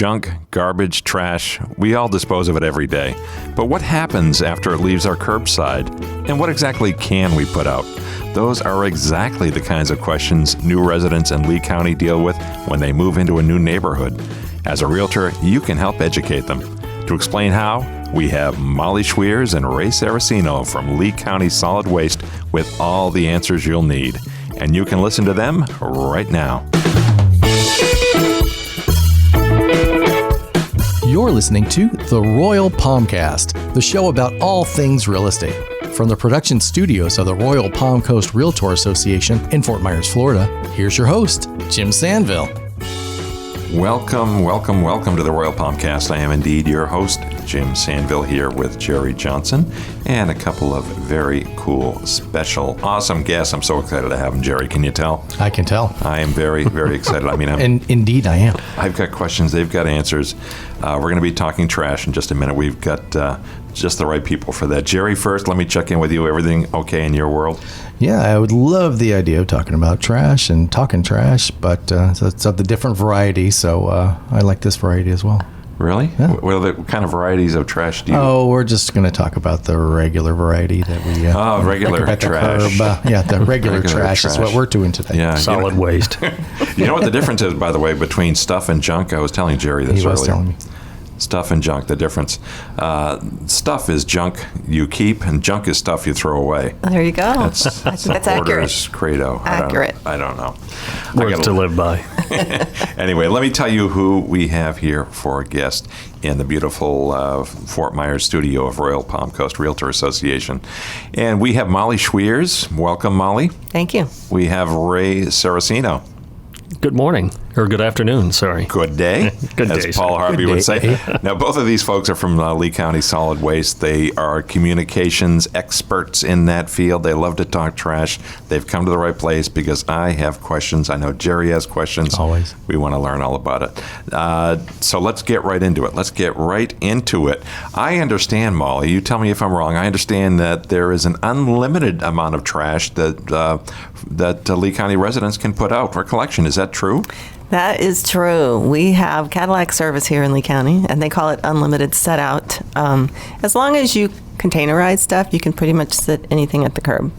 Junk, garbage, trash, we all dispose of it every day. But what happens after it leaves our curbside? And what exactly can we put out? Those are exactly the kinds of questions new residents in Lee County deal with when they move into a new neighborhood. As a realtor, you can help educate them. To explain how, we have Molly Schweers and Ray Sarracino from Lee County Solid Waste with all the answers you'll need. And you can listen to them right now. You're listening to The Royal Palmcast, the show about all things real estate. From the production studios of the Royal Palm Coast Realtor Association in Fort Myers, Florida, here's your host, Jim Sanville. Welcome, welcome, welcome to the Royal Palmcast. I am indeed your host, Jim Sanville, here with Jerry Johnson and a couple of very cool, special, awesome guests. I'm so excited to have them, Jerry. Can you tell? I can tell. I am very, very excited. I mean, and indeed I am. I've got questions. They've got answers. We're going to be talking trash in just a minute. We've got just the right people for that. Jerry, first, let me check in with you. Everything okay in your world? Yeah, I would love the idea of talking about trash and talking trash, but it's of the different variety, so I like this variety as well. Really? Yeah. What kind of varieties of trash do you... Oh, we're just going to talk about the regular variety that we... regular trash. The regular trash is what we're doing today. Yeah, Solid waste. You know what the difference is, by the way, between stuff and junk? I was telling Jerry this earlier. He was telling me. Stuff and junk, the difference. Stuff is junk you keep, and junk is stuff you throw away. There you go. That's accurate. Credo. Accurate. I don't know. Words to live by. Anyway, let me tell you who we have here for a guest in the beautiful Fort Myers studio of Royal Palm Coast Realtor Association. And we have Molly Schweers. Welcome, Molly. Thank you. We have Ray Sarracino. Good morning, or good afternoon, sorry. Good day, Good as day, Paul sir. Harvey would say. Now, both of these folks are from Lee County Solid Waste. They are communications experts in that field. They love to talk trash. They've come to the right place because I have questions. I know Jerry has questions. Always. We want to learn all about it. So let's get right into it. I understand, Molly, you tell me if I'm wrong, I understand that there is an unlimited amount of trash that Lee County residents can put out for collection. Is that true? That is true. We have Cadillac service here in Lee County, and they call it unlimited set out. As long as you containerize stuff, you can pretty much sit anything at the curb.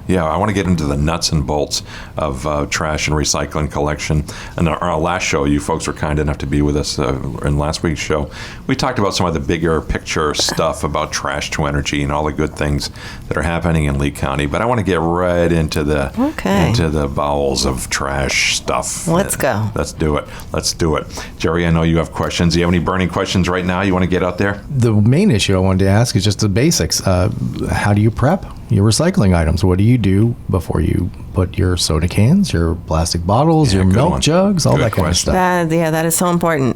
Yeah, I want to get into the nuts and bolts of trash and recycling collection. And our last show, you folks were kind enough to be with us in last week's show. We talked about some of the bigger picture stuff about trash to energy and all the good things that are happening in Lee County. But I want to get right into the bowels of trash stuff. Let's go. Let's do it. Jerry, I know you have questions. Do you have any burning questions right now you want to get out there? The main issue I wanted to ask is just the basics. How do you prep your recycling items? What do you do before you put your soda cans, your plastic bottles, your milk jugs, all that kind of stuff? That is so important.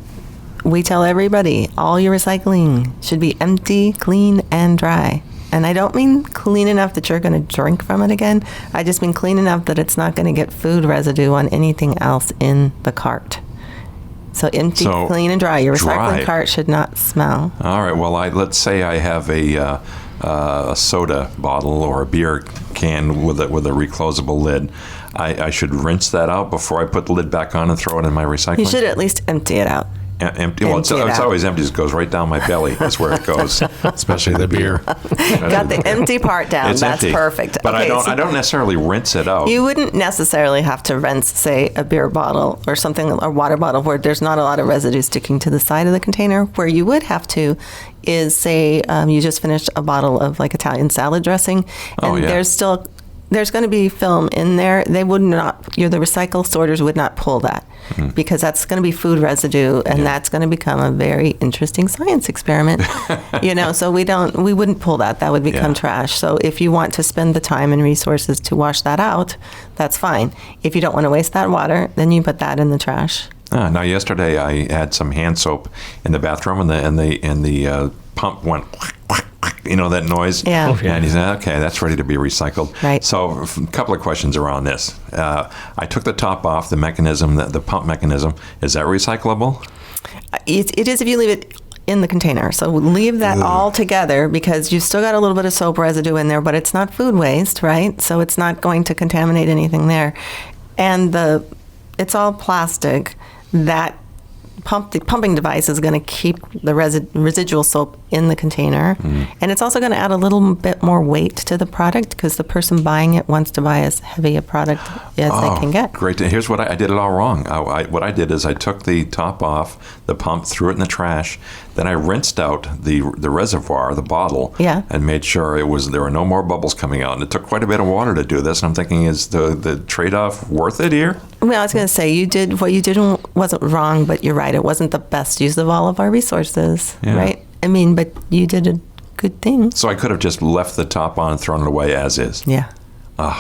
We tell everybody all your recycling should be empty, clean, and dry. And I don't mean clean enough that you're going to drink from it again. I just mean clean enough that it's not going to get food residue on anything else in the cart. So empty, clean, and dry. Your recycling cart should not smell. All right. Well, let's say I have a soda bottle or a beer can with a reclosable lid. I should rinse that out before I put the lid back on and throw it in my recycling? You should at least empty it out. Empty. Well, it's always empty. It goes right down my belly. That's where it goes. Especially the beer. Got the empty part down. It's That's empty. perfect. But Okay, I don't necessarily rinse it out. You wouldn't necessarily have to rinse, say, a beer bottle or something, or water bottle, where there's not a lot of residue sticking to the side of the container. Where you would have to is, say, you just finished a bottle of like Italian salad dressing, and there's going to be film in there. They would not, the recycle sorters would not pull that because that's going to be food residue, and that's going to become a very interesting science experiment. So we wouldn't pull that. That would become trash. So if you want to spend the time and resources to wash that out, that's fine. If you don't want to waste that water, then you put that in the trash. Now, yesterday I had some hand soap in the bathroom, and the pump went, that noise. Yeah. Okay. And he said, okay, that's ready to be recycled. Right. So a couple of questions around this. I took the top off, the mechanism, the pump mechanism. Is that recyclable? It is if you leave it in the container. So leave that all together because you've still got a little bit of soap residue in there, but it's not food waste, right? So it's not going to contaminate anything there. And it's all plastic. That the pumping device is going to keep the residual soap in the container. And it's also going to add a little bit more weight to the product because the person buying it wants to buy as heavy a product as they can get. Great. Here's what I did it all wrong. What I did is I took the top off the pump, threw it in the trash, then I rinsed out the reservoir, the bottle, and made sure there were no more bubbles coming out. And it took quite a bit of water to do this. And I'm thinking, is the trade-off worth it here? Well, I was going to say, what you did wasn't wrong, but you're right. It wasn't the best use of all of our resources, right? I mean, but you did a good thing. So I could have just left the top on and thrown it away as is. Yeah.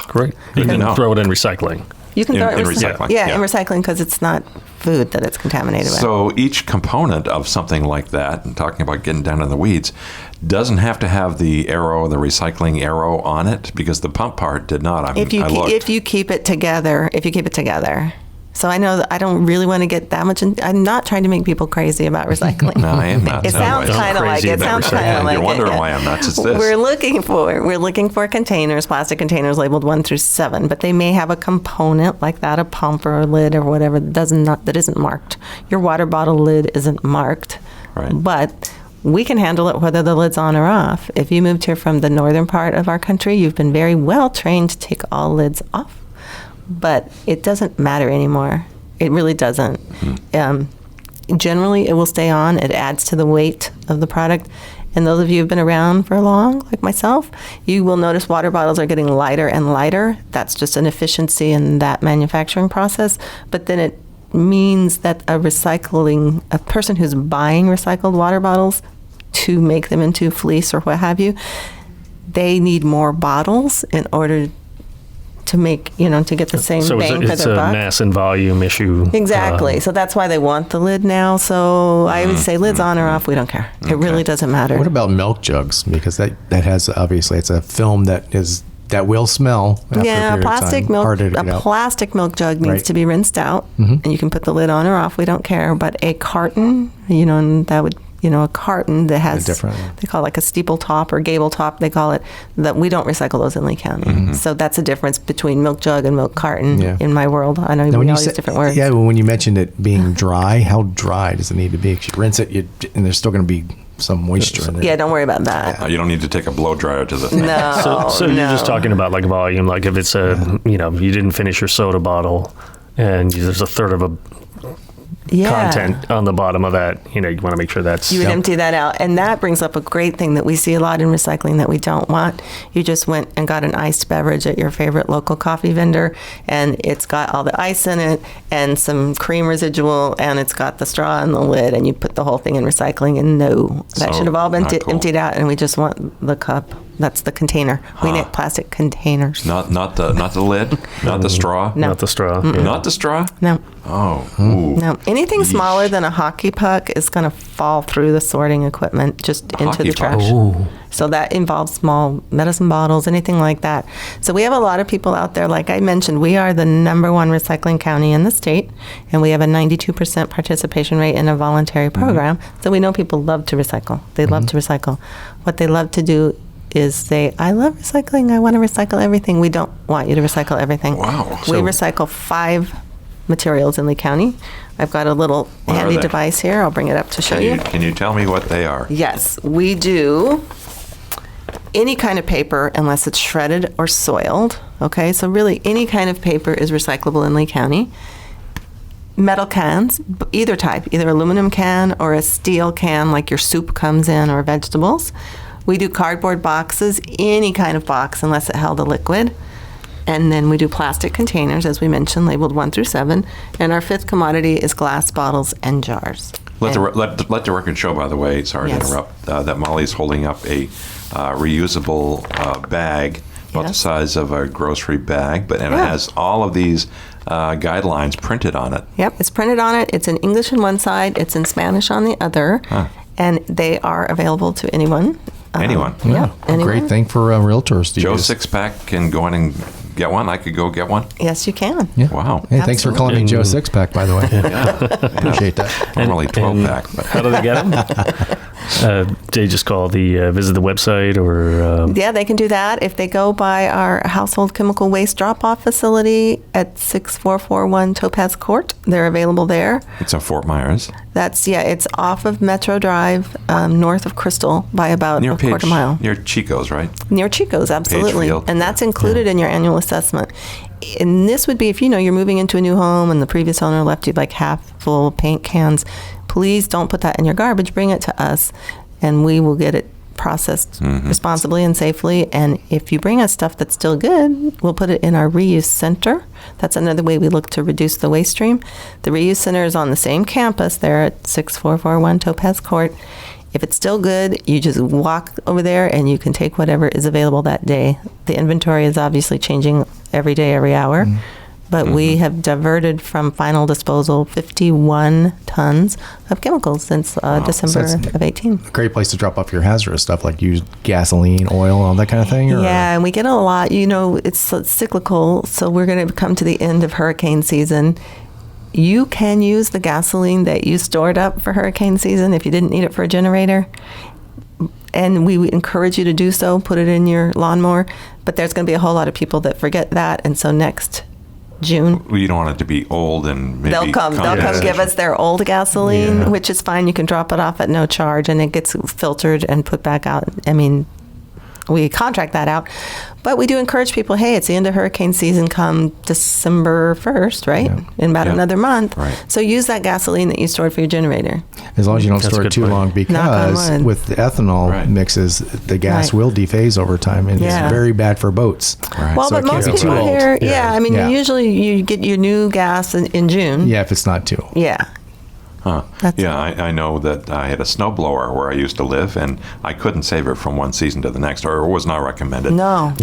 Great. You can throw it in recycling. You can throw it in recycling. Yeah, in recycling because it's not food that it's contaminated with. So each component of something like that, and talking about getting down in the weeds, doesn't have to have the recycling arrow on it, because the pump part did not. If you keep it together. So I know that I don't really want to get that much. I'm not trying to make people crazy about recycling. No, I am not. It sounds kind of like it. You're wondering why I'm not. It's this. We're looking for containers, plastic containers labeled 1 through 7, but they may have a component like that, a pump or a lid or whatever, that isn't marked. Your water bottle lid isn't marked, right? But we can handle it whether the lid's on or off. If you moved here from the northern part of our country, you've been very well trained to take all lids off. But it doesn't matter anymore. It really doesn't. Generally, it will stay on. It adds to the weight of the product. And those of you who've been around for long, like myself, you will notice water bottles are getting lighter and lighter. That's just an efficiency in that manufacturing process. But then it means that a person who's buying recycled water bottles to make them into fleece or what have you, they need more bottles in order to make, to get the same bang for their buck. So it's a mass and volume issue. Exactly. So that's why they want the lid now. So I would say lids on or off, we don't care. It really doesn't matter. What about milk jugs? Because that has, obviously, it's a film that will smell after a plastic milk jug needs to be rinsed out, and you can put the lid on or off. We don't care. But a carton, and that would, a carton that has, they call it like a steeple top or gable top, they call it, that we don't recycle those in Lee County. So that's a difference between milk jug and milk carton in my world. I know we all use different words. Yeah, when you mentioned it being dry, how dry does it need to be? Because you rinse it, and there's still going to be some moisture in there. Yeah, don't worry about that. You don't need to take a blow dryer to the thing. No. So you're just talking about like volume, like if it's you didn't finish your soda bottle and there's a third of a content on the bottom of that, you want to make sure that's... You would empty that out. And that brings up a great thing that we see a lot in recycling that we don't want. You just went and got an iced beverage at your favorite local coffee vendor, and it's got all the ice in it and some cream residual, and it's got the straw and the lid, and you put the whole thing in recycling, and that should have all been emptied out, and we just want the cup. That's the container. We need plastic containers. Not the lid? Not the straw? No. Not the straw. Not the straw? No. Oh. Ooh. No. Anything smaller than a hockey puck is going to fall through the sorting equipment just into the trash. Ooh. So that involves small medicine bottles, anything like that. So we have a lot of people out there. Like I mentioned, we are the #1 recycling county in the state, and we have a 92% participation rate in a voluntary program. So we know people love to recycle. They love to recycle. What they love to do is say, I love recycling. I want to recycle everything. We don't want you to recycle everything. Wow. We recycle 5 materials in Lee County. I've got a little handy device here. I'll bring it up to show you. Can you tell me what they are? Yes, we do any kind of paper unless it's shredded or soiled. Okay, so really any kind of paper is recyclable in Lee County. Metal cans, either type, either aluminum can or a steel can like your soup comes in or vegetables. We do cardboard boxes, any kind of box unless it held a liquid. And then we do plastic containers, as we mentioned, labeled 1 through 7. And our 5th commodity is glass bottles and jars. Let the record show, by the way, sorry to interrupt, that Molly's holding up a reusable bag about the size of a grocery bag, but it has all of these guidelines printed on it. Yep, it's printed on it. It's in English on one side, it's in Spanish on the other, and they are available to anyone. Anyone? Yeah, anyone. Great thing for realtors to Joe use. Sixpack can go in and get one. I could go get one. Yes, you can. Yeah. Wow. Hey, thanks for calling me Joe Sixpack, by the way. Appreciate that. Formerly 12-pack. But How do they get them? They just call visit the website or... Yeah, they can do that. If they go by our household chemical waste drop-off facility at 6441 Topaz Court, they're available there. It's in Fort Myers. It's off of Metro Drive, north of Crystal by about a quarter mile. Near Chico's, right? Near Chico's, absolutely. Field. And that's included in your annual assessment. And this would be if you're moving into a new home and the previous owner left you like half full paint cans. Please don't put that in your garbage. Bring it to us, and we will get it processed responsibly and safely. And if you bring us stuff that's still good, we'll put it in our reuse center. That's another way we look to reduce the waste stream. The reuse center is on the same campus there at 6441 Topaz Court. If it's still good, you just walk over there and you can take whatever is available that day. The inventory is obviously changing every day, every hour. But we have diverted from final disposal 51 tons of chemicals since December of 18. A great place to drop off your hazardous stuff like used gasoline, oil, all that kind of thing? Or? Yeah, and we get a lot. It's cyclical, so we're going to come to the end of hurricane season. You can use the gasoline that you stored up for hurricane season if you didn't need it for a generator. And we encourage you to do so, put it in your lawnmower. But there's going to be a whole lot of people that forget that. And so next June. Well, you don't want it to be old and maybe... They'll come give us their old gasoline, which is fine. You can drop it off at no charge, and it gets filtered and put back out. I mean, we contract that out. But we do encourage people, hey, it's the end of hurricane season come December 1st, right? Yeah. In about another month. Right. So use that gasoline that you stored for your generator. As long as you don't store it too long, because with the ethanol mixes, the gas will dephase over time, and it's very bad for boats. Right. Well, so but most people here, usually you get your new gas in June. Yeah, if it's not too. Yeah. Huh. I know that I had a snowblower where I used to live, and I couldn't save it from one season to the next, or it was not recommended. No.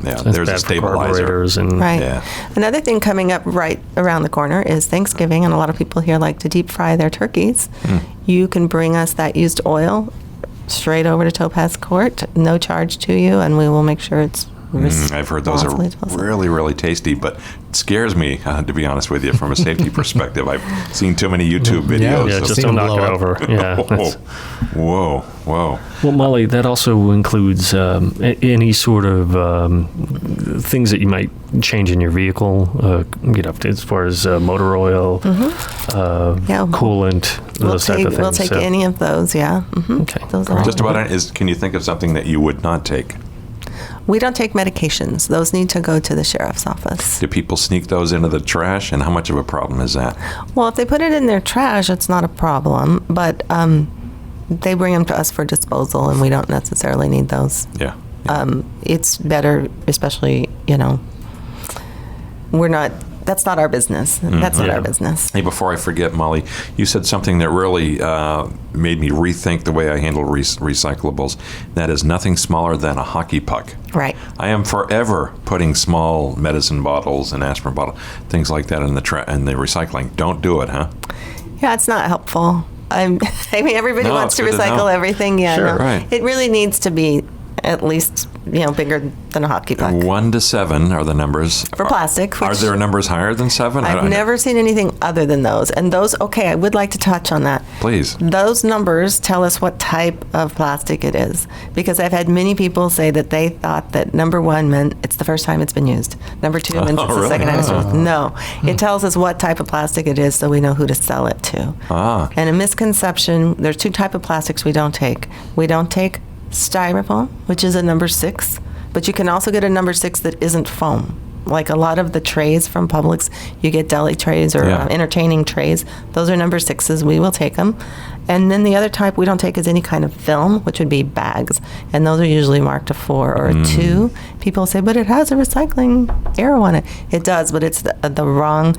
There's a stabilizer. Right. Yeah. Another thing coming up right around the corner is Thanksgiving, and a lot of people here like to deep fry their turkeys. You can bring us that used oil straight over to Topaz Court, no charge to you, and we will make sure it's I've heard those are really, really tasty, but it scares me, to be honest with you, from a safety perspective. I've seen too many YouTube videos. Yeah, just don't knock it over. Yeah. Whoa. Well, Molly, that also includes any sort of things that you might change in your vehicle, as far as motor oil, coolant, those type of things. We'll take any of those, Okay. Those are just about can you think of something that you would not take? We don't take medications. Those need to go to the sheriff's office. Do people sneak those into the trash, and how much of a problem is that? Well, if they put it in their trash, it's not a problem, but they bring them to us for disposal, and we don't necessarily need those. Yeah. It's better, especially, that's not our business. That's not our business. Hey, before I forget, Molly, you said something that really made me rethink the way I handle recyclables. That is nothing smaller than a hockey puck. Right. I am forever putting small medicine bottles and aspirin bottles, things like that in the recycling. Don't do it, huh? Yeah, it's not helpful. Everybody wants to recycle everything. Yeah, sure, right. It really needs to be at least bigger than a hockey puck. 1 to 7 are the numbers for plastic. Are there numbers higher than 7? I've never seen anything other than those. And those, I would like to touch on that. Please. Those numbers tell us what type of plastic it is, because I've had many people say that they thought that number 1 meant it's the first time it's been used. Number 2 means it's the second time it's been used. No, it tells us what type of plastic it is, so we know who to sell it to. And a misconception: there's 2 types of plastics we don't take. We don't take styrofoam, which is a number 6, but you can also get a number 6 that isn't foam. Like a lot of the trays from Publix, you get deli trays or entertaining trays. Those are number 6s. We will take them. And then the other type we don't take is any kind of film, which would be bags. And those are usually marked a 4 or a 2. People say, but it has a recycling arrow on it. It does, but it's the wrong...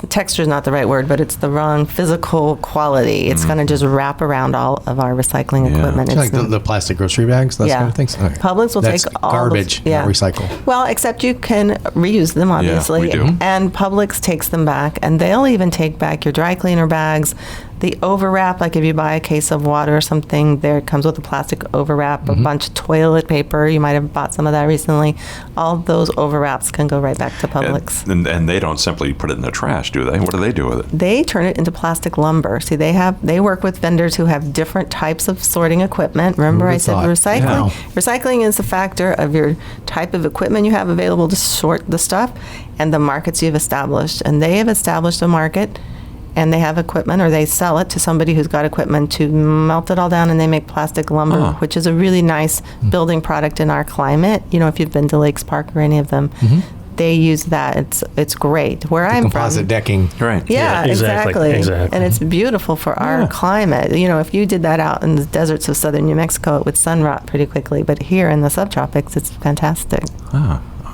texture is not the right word, but it's the wrong physical quality. It's going to just wrap around all of our recycling equipment. It's like the plastic grocery bags, that kind of things? Okay. Publix will take all garbage, not recycle. Well, except you can reuse them, obviously. Yeah, we do. And Publix takes them back, and they'll even take back your dry cleaner bags, The overwrap, like if you buy a case of water or something, there it comes with a plastic overwrap, a bunch of toilet paper. You might have bought some of that recently. All those overwraps can go right back to Publix. And they don't simply put it in the trash, do they? What do they do with it? They turn it into plastic lumber. See, they work with vendors who have different types of sorting equipment. Remember I said recycling? Yeah. Recycling is a factor of your type of equipment you have available to sort the stuff and the markets you've established. And they have established a market, and they have equipment, or they sell it to somebody who's got equipment to melt it all down, and they make plastic lumber, which is a really nice building product in our climate. You know, if you've been to Lakes Park or any of them, they use that. It's great. Where I'm from, composite decking. Right. yeah, exactly. And it's beautiful for our climate. You know, if you did that out in the deserts of southern New Mexico, it would sun rot pretty quickly. But here in the subtropics, it's fantastic.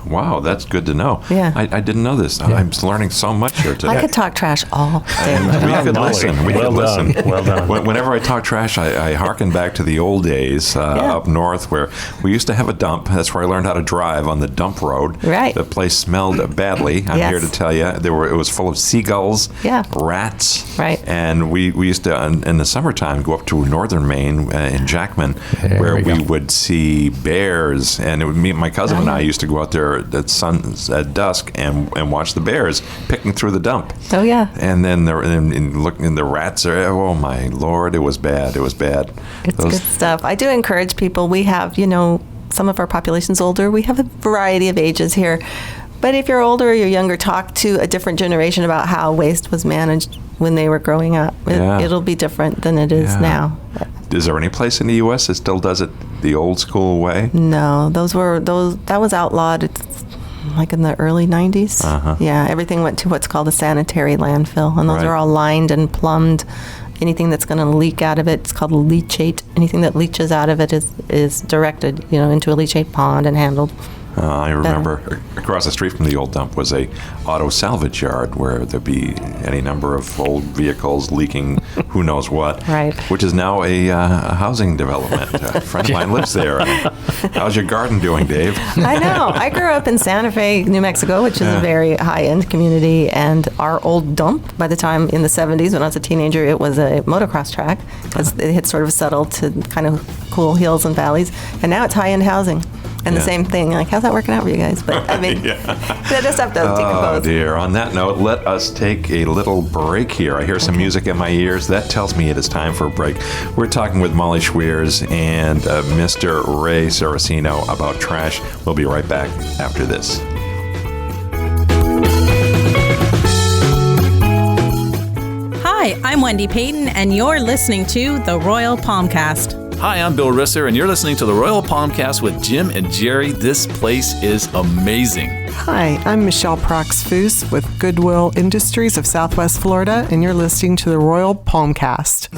Wow, that's good to know. Yeah. I didn't know this. I'm learning so much here today. I could talk trash all day. We could listen. We could listen. Well done. Whenever I talk trash, I hearken back to the old days up north where we used to have a dump. That's where I learned how to drive on the dump road. Right. The place smelled badly. I'm here to tell you. It was full of seagulls, rats. Right. And we used to, in the summertime, go up to northern Maine in Jackman, where we would see bears. And it would me, my cousin and I used to go out there at dusk and watch the bears picking through the dump. Oh, yeah. And then looking, the rats are, oh my Lord, it was bad. It was bad. It's good stuff. I do encourage people. We have, some of our population's older. We have a variety of ages here. But if you're older or you're younger, talk to a different generation about how waste was managed when they were growing up. It'll be different than it is now. Is there any place in the U.S. that still does it the old school way? No, that was outlawed. It's like in the early 90s. Yeah, everything went to what's called a sanitary landfill, and those are all lined and plumbed. Anything that's going to leak out of it, it's called a leachate. Anything that leaches out of it is directed, into a leachate pond and handled. I remember across the street from the old dump was a auto salvage yard where there'd be any number of old vehicles leaking who knows what, which is now a housing development. A friend of mine lives there. How's your garden doing, Dave? I know. I grew up in Santa Fe, New Mexico, which is a very high-end community, and our old dump, by the time in the 70s when I was a teenager, it was a motocross track because it had sort of settled to kind of cool hills and valleys, and now it's high-end housing. And the same thing, like, how's that working out for you guys? But, I mean, that stuff does decompose. Oh, dear. On that note, let us take a little break here. I hear some music in my ears. That tells me it is time for a break. We're talking with Molly Schweers and Mr. Ray Sarracino about trash. We'll be right back after this. Hi, I'm Wendy Payton, and you're listening to the Royal Palmcast. Hi, I'm Bill Risser, and you're listening to the Royal Palmcast with Jim and Jerry. This place is amazing. Hi, I'm Michelle Prox-Foos with Goodwill Industries of Southwest Florida, and you're listening to the Royal Palmcast.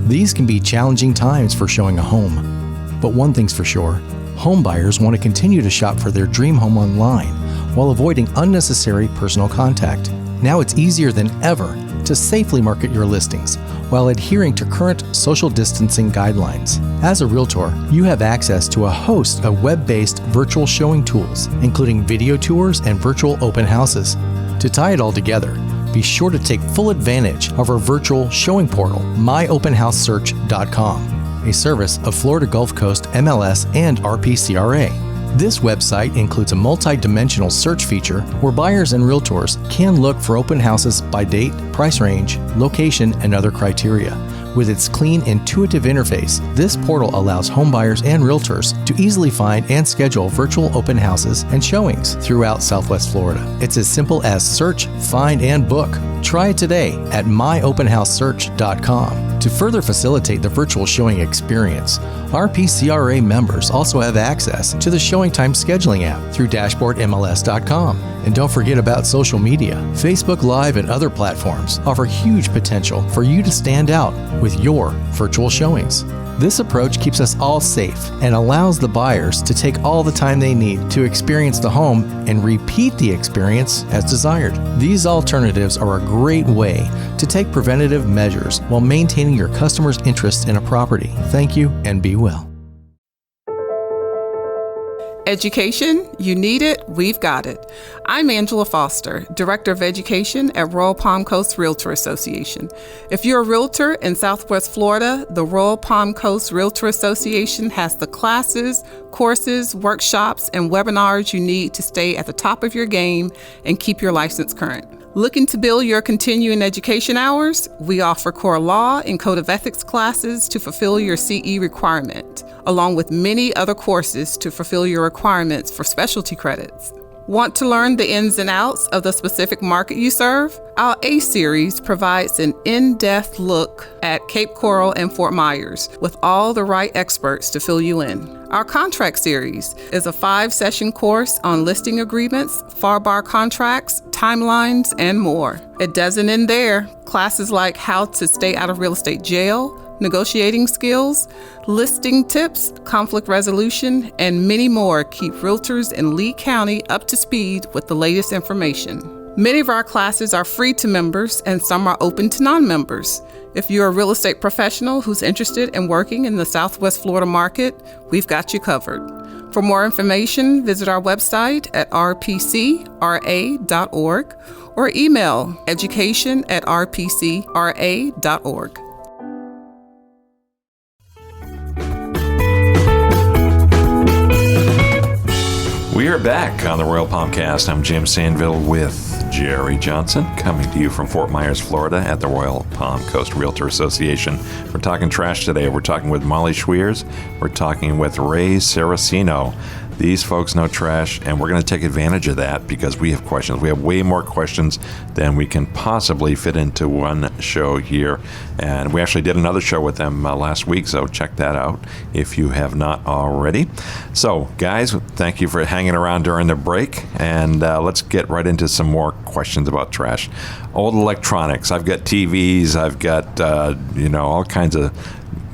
These can be challenging times for showing a home. But one thing's for sure, home buyers want to continue to shop for their dream home online while avoiding unnecessary personal contact. Now it's easier than ever to safely market your listings while adhering to current social distancing guidelines. As a realtor, you have access to a host of web-based virtual showing tools, including video tours and virtual open houses. To tie it all together, be sure to take full advantage of our virtual showing portal, myOpenHouseSearch.com, a service of Florida Gulf Coast MLS and RPCRA. This website includes a multi-dimensional search feature where buyers and realtors can look for open houses by date, price range, location, and other criteria. With its clean, intuitive interface, this portal allows home buyers and realtors to easily find and schedule virtual open houses and showings throughout Southwest Florida. It's as simple as search, find, and book. Try it today at myOpenHouseSearch.com. To further facilitate the virtual showing experience, RPCRA members also have access to the Showing Time scheduling app through dashboardmls.com. And don't forget about social media. Facebook Live and other platforms offer huge potential for you to stand out with your virtual showings. This approach keeps us all safe and allows the buyers to take all the time they need to experience the home and repeat the experience as desired. These alternatives are a great way to take preventative measures while maintaining your customers' interest in a property. Thank you and be well. Education, you need it, we've got it. I'm Angela Foster, Director of Education at Royal Palm Coast Realtor Association. If you're a realtor in Southwest Florida, the Royal Palm Coast Realtor Association has the classes, courses, workshops, and webinars you need to stay at the top of your game and keep your license current. Looking to build your continuing education hours? We offer core law and code of ethics classes to fulfill your CE requirement, along with many other courses to fulfill your requirements for specialty credits. Want to learn the ins and outs of the specific market you serve? Our A series provides an in-depth look at Cape Coral and Fort Myers with all the right experts to fill you in. Our contract series is a 5-session course on listing agreements, FAR bar contracts, timelines, and more. It doesn't end there. Classes like how to stay out of real estate jail, negotiating skills, listing tips, conflict resolution, and many more keep realtors in Lee County up to speed with the latest information. Many of our classes are free to members and some are open to non-members. If you're a real estate professional who's interested in working in the Southwest Florida market, we've got you covered. For more information, visit our website at rpcra.org or email education@rpcra.org. We are back on the Royal Palmcast. I'm Jim Sanville with Jerry Johnson, coming to you from Fort Myers, Florida at the Royal Palm Coast Realtor Association. We're talking trash today. We're talking with Molly Schweers. We're talking with Ray Sarracino. These folks know trash, and we're going to take advantage of that because we have questions. We have way more questions than we can possibly fit into one show here. And we actually did another show with them last week, so check that out if you have not already. So, guys, thank you for hanging around during the break, and let's get right into some more questions about trash. Old electronics. I've got TVs. I've got, all kinds of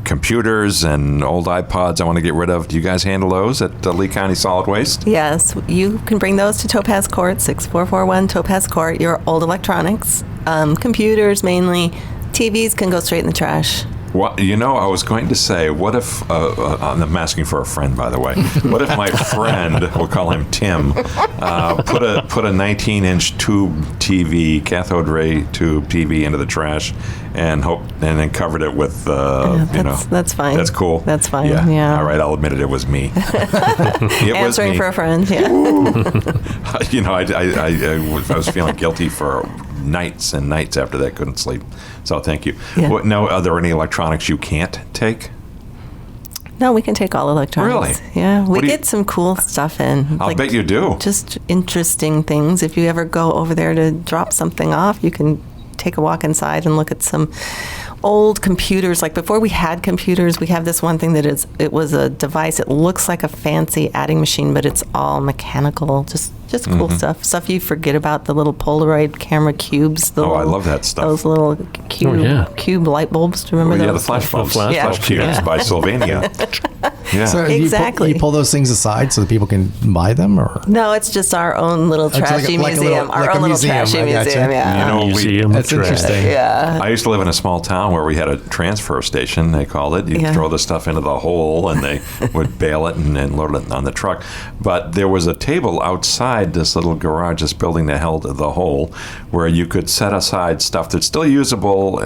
computers and old iPods I want to get rid of. Do you guys handle those at Lee County Solid Waste? Yes, you can bring those to Topaz Court, 6441 Topaz Court, your old electronics, computers mainly. TVs can go straight in the trash. Well, I was going to say, what if, I'm asking for a friend, by the way, what if my friend, we'll call him Tim, put a 19-inch tube TV, cathode ray tube TV into the trash and then covered it with, That's fine. That's cool. That's fine, yeah. All right, I'll admit it was me. It Answering was me. for a friend, yeah. I was feeling guilty for nights and nights after that, couldn't sleep. So thank you. Yeah. Now, are there any electronics you can't take? No, we can take all electronics. Really? Yeah, we get some cool stuff in. I'll bet you do. Just interesting things. If you ever go over there to drop something off, you can take a walk inside and look at some old computers. Like before we had computers, we have this one thing that it was a device. It looks like a fancy adding machine, but it's all mechanical. Just cool stuff you forget about, the little Polaroid camera cubes. I love that stuff. Those little cube light bulbs. Do you remember those? Yeah, the flash bulbs. Flash cubes by Sylvania. Yeah. So exactly. You pull those things aside so that people can buy them, or no? It's just our own little trashy museum. Our own little trashy museum. Yeah. Museum. That's interesting. Yeah. I used to live in a small town where we had a transfer station. They called it. You throw the stuff into the hole, and they would bale it and load it on the truck. But there was a table outside this little garage, this building that held the hole, where you could set aside stuff that's still usable,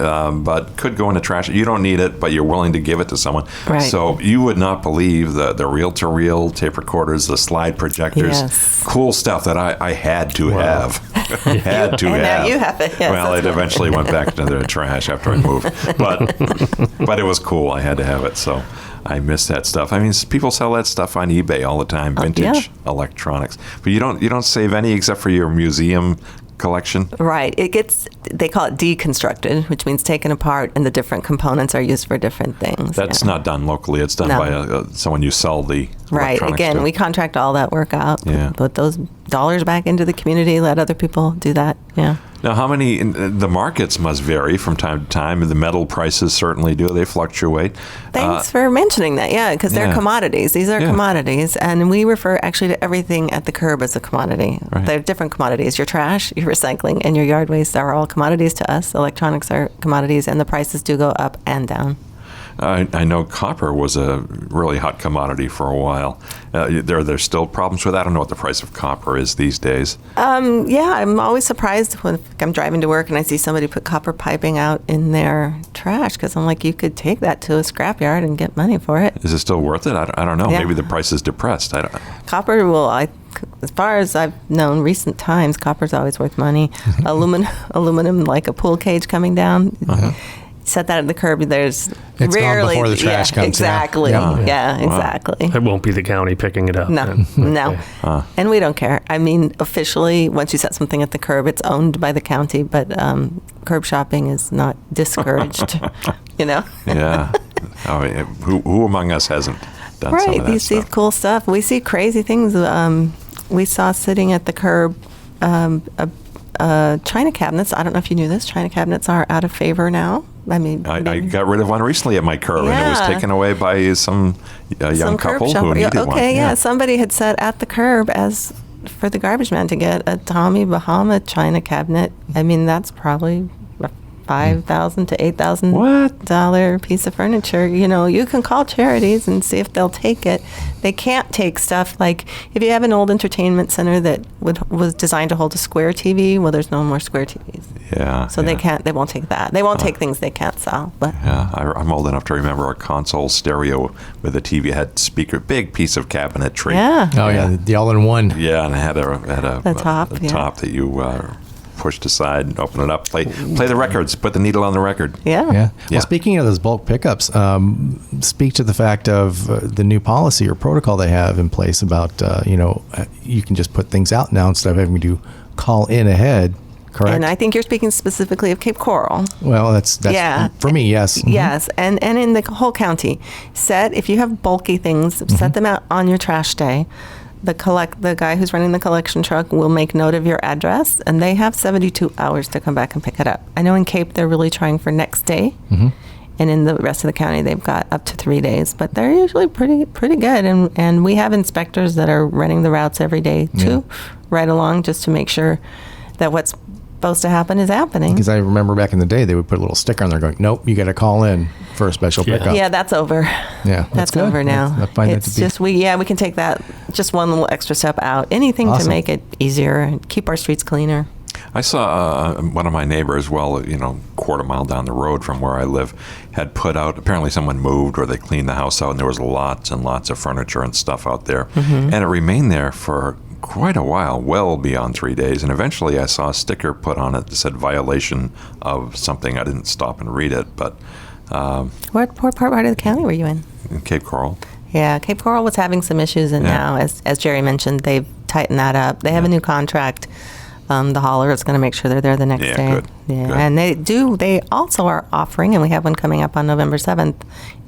but could go in the trash. You don't need it, but you're willing to give it to someone. Right. So you would not believe the reel-to-reel tape recorders, the slide projectors, cool stuff that I had to have. Had to have. Now you have it. Yes, well, it eventually went back to the trash after I moved, but it was cool. I had to have it. So I miss that stuff. I mean, people sell that stuff on eBay all the time, vintage electronics. But you don't save any except for your museum collection. Right. They call it deconstructed, which means taken apart, and the different components are used for different things. That's not done locally. It's done by someone you sell the right. Again, we contract all that work out. Yeah. Put those dollars back into the community. Let other people do that. Yeah. Now, the markets must vary from time to time. The metal prices certainly do. They fluctuate. Thanks for mentioning that. Yeah, because they're commodities. These are commodities, and we refer actually to everything at the curb as a commodity. Right. They're different commodities. Your trash, your recycling, and your yard waste are all commodities to us. Electronics are commodities, and the prices do go up and down. I know copper was a really hot commodity for a while. There's still problems with that. I don't know what the price of copper is these days. Yeah, I'm always surprised when I'm driving to work and I see somebody put copper piping out in their trash, because I'm like, you could take that to a scrapyard and get money for it. Is it still worth it? I don't know. Yeah. Maybe the price is depressed. Copper will, as far as I've known, recent times, copper's always worth money. Aluminum, like a pool cage coming down. Set that at the curb. There's It's rarely gone before the trash comes. Exactly. Yeah. Exactly. It won't be the county picking it up. No. And we don't care. I mean, officially, once you set something at the curb, it's owned by the county, but curb shopping is not discouraged, Yeah. Who among us hasn't done some of that you see stuff? cool stuff. We see crazy things. We saw sitting at the curb China cabinets. I don't know if you knew this. China cabinets are out of favor now. I mean, I got rid of one recently at my curb, and it was Yeah. taken away by some young some curb couple shopper. who needed one. Yeah, somebody had set at the curb as for the garbage man to get a Tommy Bahama China cabinet. I mean, that's probably $5,000 to $8,000 piece of furniture. You know, you can call charities and see if they'll take it. They can't take stuff like if you have an old entertainment center that was designed to hold a square TV. Well, there's no more square TVs. Yeah. So they can't. They won't take that. They won't take things they can't sell. But Yeah, I'm old enough to remember a console stereo with a TV had speaker, big piece of cabinetry. yeah. Oh yeah, the all-in-one. Yeah, and it had The top, a yeah. top that you pushed aside and open it up, play the records, put the needle on the record. Yeah. Yeah. Yeah. Well, speaking of those bulk pickups, speak to the fact of the new policy or protocol they have in place about, you can just put things out now instead of having to call in ahead, correct? And I think you're speaking specifically of Cape Coral. Well, that's Yeah. for me, yes. Mhm. Yes, and in the whole county, if you have bulky things, set them out on your trash day. The guy who's running the collection truck will make note of your address, and they have 72 hours to come back and pick it up. I know in Cape they're really trying for next day, and in the rest of the county they've got up to 3 days, but they're usually pretty good. And we have inspectors that are running the routes every day too, right along, just to make sure that what's supposed to happen is happening. Because I remember back in the day, they would put a little sticker on there going, nope, you got to call in for a special pickup. Yeah, that's over. Yeah, That's good. over now. I find It's that to be just we can take that just one little extra step out. Anything Awesome. to make it easier and keep our streets cleaner. I saw one of my neighbors, quarter mile down the road from where I live, had put out, apparently someone moved or they cleaned the house out, and there was lots and lots of furniture and stuff out there. And it remained there for quite a while, well beyond 3 days. And eventually I saw a sticker put on it that said violation of something. I didn't stop and read it, but What part of the county were you in? in Cape Coral. Yeah, Cape Coral was having some issues, and now, as Jerry mentioned, they've tightened that up. They have a new contract. The hauler is going to make sure they're there the next Yeah, day. good. Yeah, Good. and they also are offering, and we have one coming up on November 7th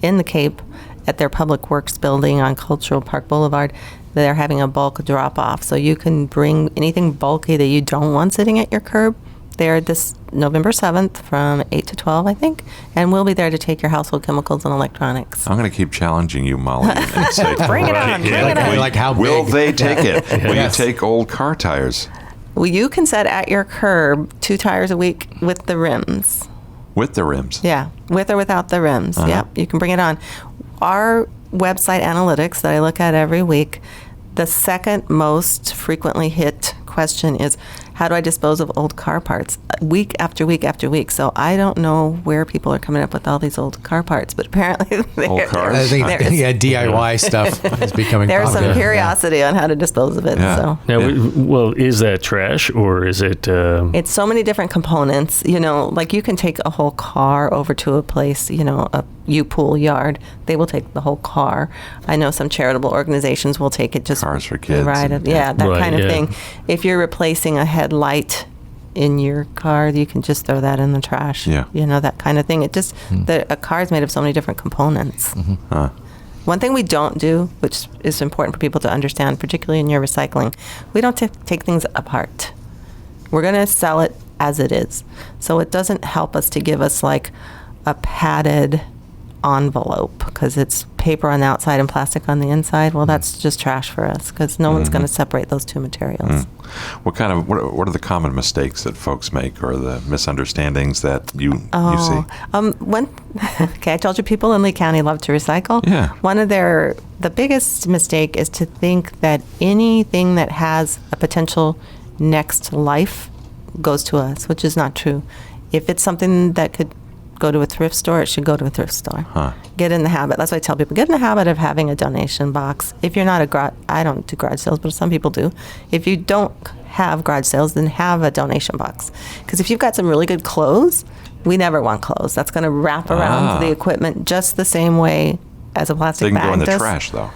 in the Cape at their Public Works building on Cultural Park Boulevard. They're having a bulk drop-off, so you can bring anything bulky that you don't want sitting at your curb. They're this November 7th from 8 to 12, I think, and we'll be there to take your household chemicals and electronics. I'm going to keep challenging you, Molly, and say, Bring it on, bring it on. Like how will big? they take it? Will Yes. you take old car tires Well, you can set at your curb 2 tires a week with the rims. with the rims? Yeah, with or without the rims. Uh-huh. Yep, you can bring it on. Our website analytics that I look at every week, the second most frequently hit question is, how do I dispose of old car parts? Week after week after week. So I don't know where people are coming up with all these old car parts, but apparently Old cars? I think there is- DIY stuff is becoming there's some popular. curiosity on how to dispose of it. Yeah. So. Now, is that trash or is it? It's so many different components, like you can take a whole car over to a place, a U-Pool yard. They will take the whole car. I know some charitable organizations will take it just Cars for kids Right, and- that Right, kind of yeah. thing. If you're replacing a headlight in your car, you can just throw that in the trash. Yeah. That kind of thing. It just a car is made of so many different components. Huh. One thing we don't do, which is important for people to understand, particularly in your recycling, we don't take things apart. We're going to sell it as it is. So it doesn't help us to give us like a padded envelope because it's paper on the outside and plastic on the inside. Well, that's just trash for us because no one's going to separate those two materials. What are the common mistakes that folks make, or the misunderstandings that you see? Okay, I told you people in Lee County love to recycle. Yeah. The biggest mistake is to think that anything that has a potential next life goes to us, which is not true. If it's something that could go to a thrift store, it should go to a thrift store. Get in the habit. That's why I tell people, get in the habit of having a donation box. If you're not I don't do garage sales, but some people do. If you don't have garage sales, then have a donation box. Because if you've got some really good clothes, we never want clothes. That's going to wrap around the equipment just the same way as a plastic bag does. They can go in the trash, though.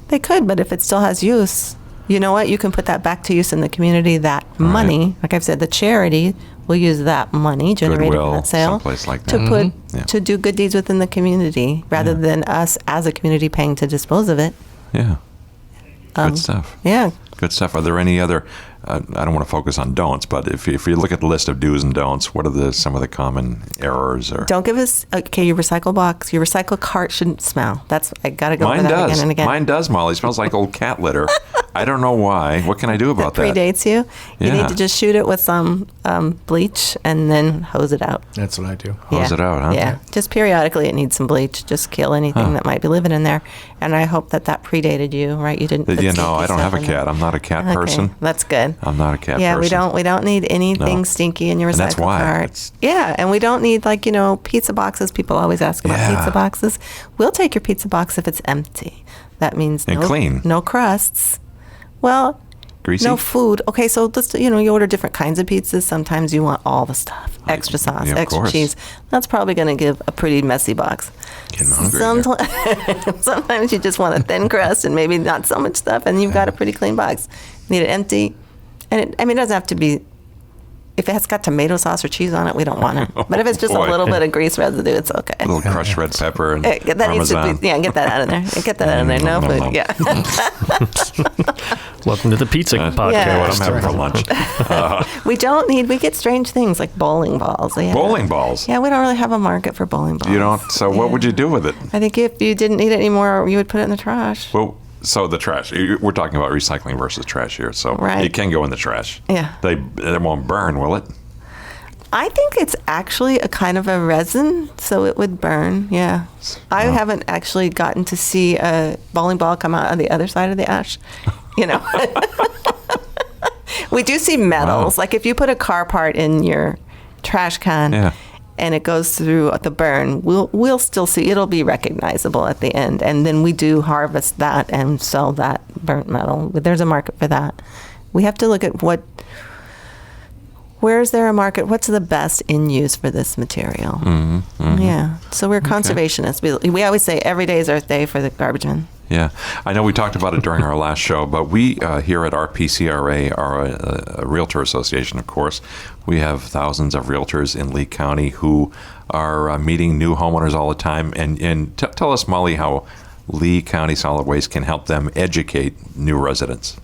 They could, but if it still has use, you know what? You can put that back to use in the community. That money, like I've said, the charity will use that money generated from that sale someplace like that. to do good deeds within the community, rather than us as a community paying to dispose of it. Yeah. Good stuff. Yeah. Good stuff. Are there any other, I don't want to focus on don'ts, but if you look at the list of do's and don'ts, what are some of the common errors? Or Don't give us, your recycle box, your recycle cart shouldn't smell. I got to go over that again and again. Mine does, Molly. It smells like old cat litter. I don't know why. What can I do about that? Predates you. You need to just shoot it with some bleach and then hose it out. That's what I do. Hose it out, huh? Yeah. Just periodically it needs some bleach. Just kill anything that might be living in there. And I hope that predated you, right? You didn't put I don't have a cat. I'm not a cat person. That's good. I'm not a cat person. Yeah, we don't need anything stinky in your recycle that's why. cart. Yeah, and we don't need pizza boxes. People always ask about pizza boxes. We'll take your pizza box if it's empty. That means clean. No crusts. Well, greasy? No food. Okay, so let's you order different kinds of pizzas. Sometimes you want all the stuff, extra sauce, extra cheese. That's probably going to give a pretty messy box. Getting hungry. Sometimes you just want a thin crust and maybe not so much stuff, and you've got a pretty clean box. You need it empty, and it doesn't have to be. If it has got tomato sauce or cheese on it, we don't want it. But if it's just a little bit of grease residue, it's okay. A little crushed red pepper and that Parmesan. Needs to be, get that out of there. Get that out of there. No food. Yeah. Welcome to the pizza podcast. Yeah. What I'm having for lunch. We get strange things like bowling balls. Yeah. Bowling balls? Yeah, we don't really have a market for bowling balls. You don't? So what would you do with it? I think if you didn't need it anymore, you would put it in the trash. Well, so the trash, we're talking about recycling versus trash here. So it can go in the trash. Yeah. They won't burn, will it? I think it's actually a kind of a resin, so it would burn, yeah. I haven't actually gotten to see a bowling ball come out on the other side of the ash, We do see metals. Like if you put a car part in your trash can and it goes through the burn, we'll still see, it'll be recognizable at the end. And then we do harvest that and sell that burnt metal. There's a market for that. We have to look at where is there a market? What's the best in use for this material? Yeah. So we're conservationists. We always say every day is Earth Day for the garbage bin. Yeah. I know we talked about it during our last show, but we here at RPCRA are a realtor association, of course. We have thousands of realtors in Lee County who are meeting new homeowners all the time. And tell us, Molly, how Lee County Solid Waste can help them educate new residents.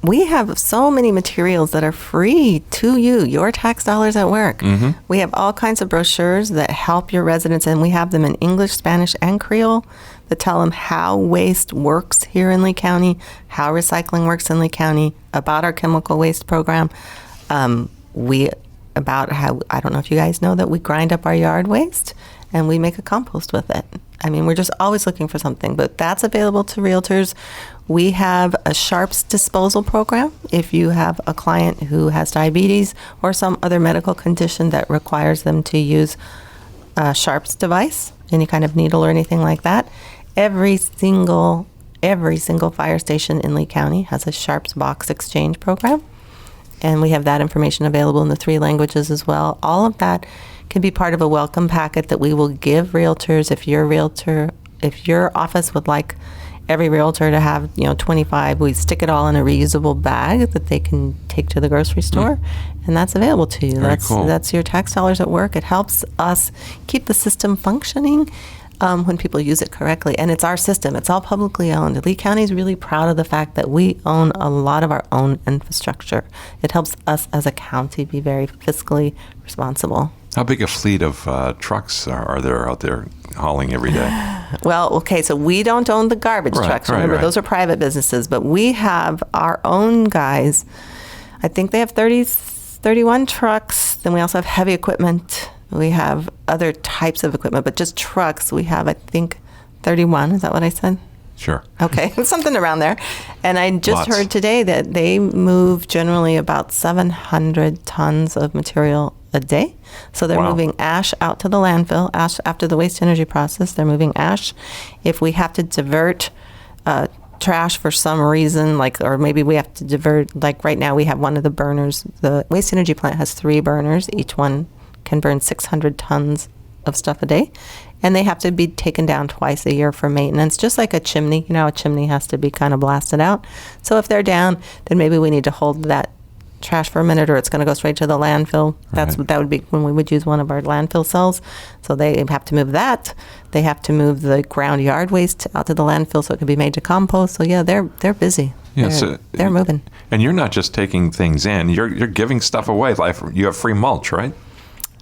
We have so many materials that are free to you, your tax dollars at work. We have all kinds of brochures that help your residents, and we have them in English, Spanish, and Creole that tell them how waste works here in Lee County, how recycling works in Lee County, about our chemical waste program, about how, I don't know if you guys know that we grind up our yard waste and we make a compost with it. I mean, we're just always looking for something, but that's available to realtors. We have a Sharps disposal program. If you have a client who has diabetes or some other medical condition that requires them to use a Sharps device, any kind of needle or anything like that, every single fire station in Lee County has a Sharps box exchange program. And we have that information available in the 3 languages as well. All of that can be part of a welcome packet that we will give realtors. If your office would like every realtor to have 25, we stick it all in a reusable bag that they can take to the grocery store, and that's available to you. That's your tax dollars at work. It helps us keep the system functioning when people use it correctly. And it's our system. It's all publicly owned. Lee County is really proud of the fact that we own a lot of our own infrastructure. It helps us as a county be very fiscally responsible. How big a fleet of trucks are there out there hauling every day? Well, okay, so we don't own the garbage trucks. Remember, those are private businesses, but we have our own guys. I think they have 31 trucks. Then we also have heavy equipment. We have other types of equipment, but just trucks, we have, I think, 31. Is that what I said? Sure. Okay, something around there. And I just Lots. heard today that they move generally about 700 tons of material a day. So they're moving ash out to the landfill, ash after the waste energy process. They're moving ash. If we have to divert trash for some reason, or maybe we have to divert, like right now we have one of the burners. The waste energy plant has 3 burners. Each one can burn 600 tons of stuff a day. And they have to be taken down twice a year for maintenance, just like a chimney. You know, a chimney has to be kind of blasted out. So if they're down, then maybe we need to hold that trash for a minute, or it's going to go straight to the landfill. That would be when we would use one of our landfill cells. So they have to move that. They have to move the ground yard waste out to the landfill so it can be made to compost. So yeah, they're busy. Yeah, they're moving. And you're not just taking things in; you're giving stuff away. Like you have free mulch, right?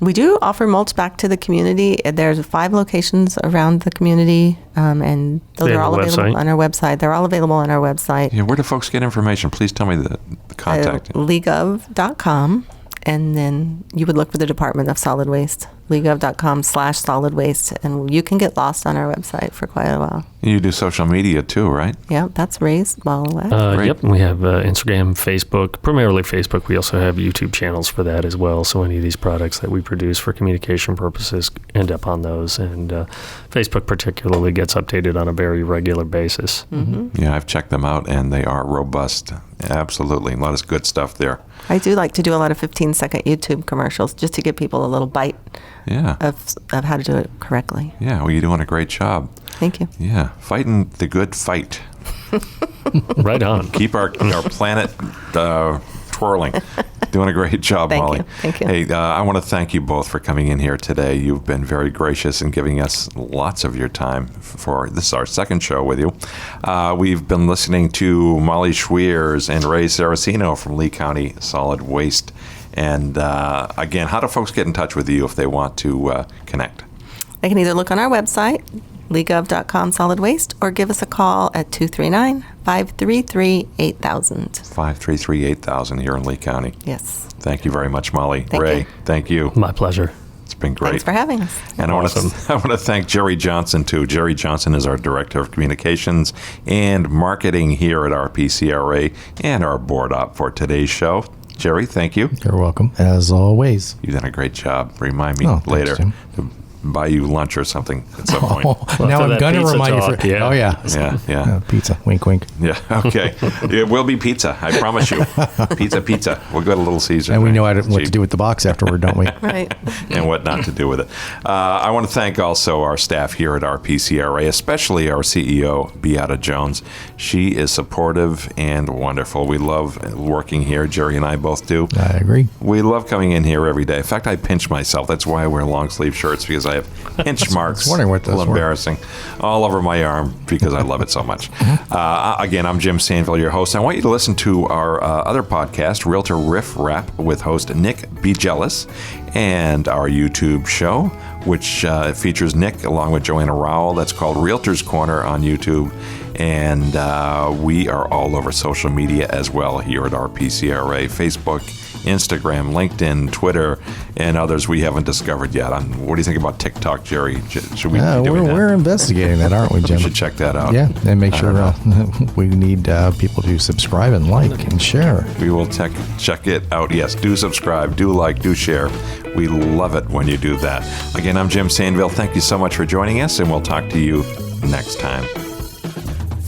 We do offer mulch back to the community. There's 5 locations around the community, and those are all available on our website. They're all available on our website. Yeah, where do folks get information? Please tell me the contact. Leagueof.com, and then you would look for the Department of Solid Waste. Leagueof.com/solid waste, and you can get lost on our website for quite a while. You do social media too, right? Yeah, that's Ray's ball of wax. Yep, we have Instagram, Facebook, primarily Facebook. We also have YouTube channels for that as well. So any of these products that we produce for communication purposes end up on those. And Facebook particularly gets updated on a very regular basis. Mm-hmm. Yeah, I've checked them out, and they are robust. Absolutely. A lot of good stuff there. I do like to do a lot of 15-second YouTube commercials just to give people a little bite of how to do it correctly. Yeah, well, you're doing a great job. Thank you. Yeah, fighting the good fight. Right on. Keep our planet twirling. Doing a great job, Molly. Thank you. Hey, I want to thank you both for coming in here today. You've been very gracious in giving us lots of your time for this is our second show with you. We've been listening to Molly Schweers and Ray Sarracino from Lee County Solid Waste. And again, how do folks get in touch with you if they want to connect? They can either look on our website, leagueof.com solid waste, or give us a call at 239-533-8000. 533-8000 here in Lee County. Yes. Thank you very much, Molly. Thank Ray, you. thank you. My pleasure. It's been great. Thanks for having us. And Awesome. I want to thank Jerry Johnson, too. Jerry Johnson is our Director of Communications and Marketing here at RPCRA and our board op for today's show. Jerry, thank you. You're welcome, as always. You've done a great job. Remind me Thanks, later Jim. to buy you lunch or something at some point. Now after I'm that going to pizza remind you. talk, yeah. Oh, yeah. Yeah. Pizza. Wink, wink. Yeah, okay. It will be pizza, I promise you. Pizza. We'll go to Little Caesars. And we know what to do with the box afterward, don't we? Right. And what not to do with it. I want to thank also our staff here at RPCRA, especially our CEO, Beata Jones. She is supportive and wonderful. We love working here. Jerry and I both do. I agree. We love coming in here every day. In fact, I pinch myself. That's why I wear long sleeve shirts, because I have pinch marks. wondering what a little those were. embarrassing. All over my arm because I love it so much. Again, I'm Jim Sanville, your host. I want you to listen to our other podcast, Realtor Riff Rap, with host Nick Be Jealous, and our YouTube show, which features Nick along with Joanna Rowell. That's called Realtor's Corner on YouTube. And we are all over social media as well here at RPCRA, Facebook, Instagram, LinkedIn, Twitter, and others we haven't discovered yet. What do you think about TikTok, Jerry? Should we be doing that? We're investigating that, aren't we, Jim? We should check that out. Yeah, and make sure we need people to subscribe and like and share. We will check it out. Yes, do subscribe, do like, do share. We love it when you do that. Again, I'm Jim Sanville. Thank you so much for joining us, and we'll talk to you next time.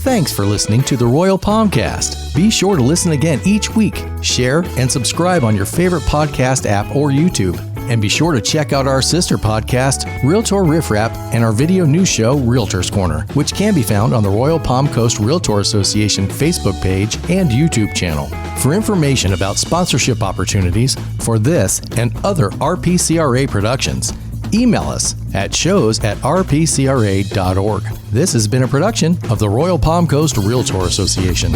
Thanks for listening to the Royal Palmcast. Be sure to listen again each week, share, and subscribe on your favorite podcast app or YouTube. And be sure to check out our sister podcast, Realtor Riff Rap, and our video news show, Realtor's Corner, which can be found on the Royal Palm Coast Realtor Association Facebook page and YouTube channel. For information about sponsorship opportunities for this and other RPCRA productions, email us at shows@rpcra.org. This has been a production of the Royal Palm Coast Realtor Association.